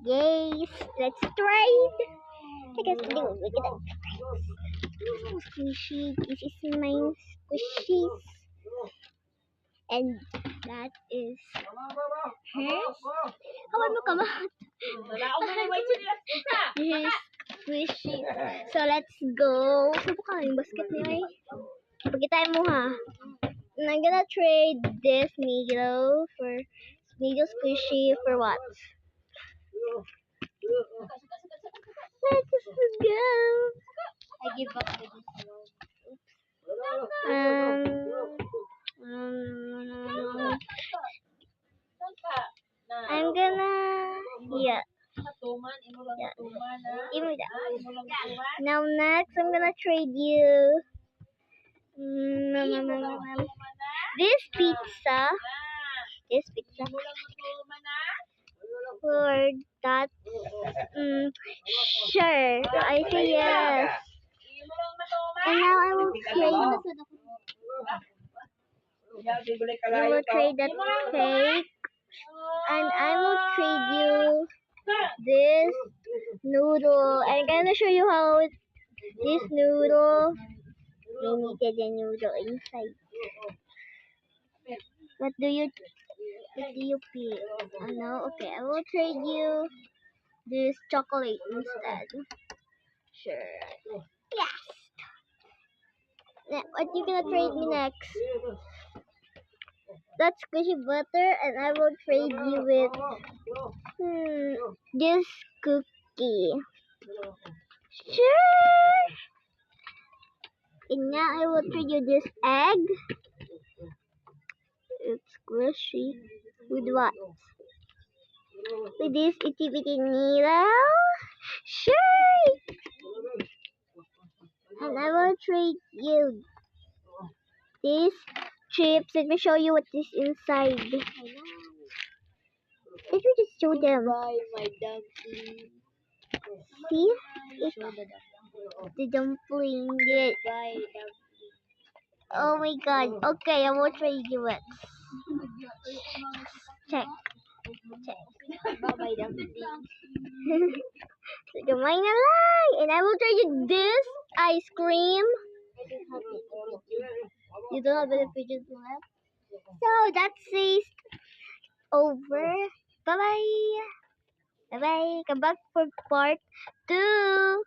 Yes, let's trade. I guess we will look at squishy. This is my squishies. And that is hers. Hawan mo kamat. This is squishy. So let's go. Saan po ka yung basket niya eh? Pagkitayin mo ha. And I'm gonna trade this Milo for Milo squishy for what? Let's go. I give up with this I'm gonna yeah. Now next I'm gonna trade you this pizza for that sure I say yes. And now I will trade that cake and I will trade you this noodle. I'm gonna show you how this noodle we needed a noodle inside. What do you pick? Oh no, okay, I will trade you this chocolate instead. Sure. Yes. Now, what you gonna trade me next? That's squishy butter, and I will trade you with this cookie. Sure. And now I will trade you this egg. It's squishy. With what? With this itty bitty needle. Sure. And I will trade you these chips. Let me show you what is inside. Let me just show them. See? It's the dumpling. Oh my god. Okay, I will trade you it. Check. Bye-bye dumpling. Gamay na lang. And I will trade you this ice cream. You don't have any pages left? So that's it. Over. Bye-bye. Bye-bye. Come back for part 2.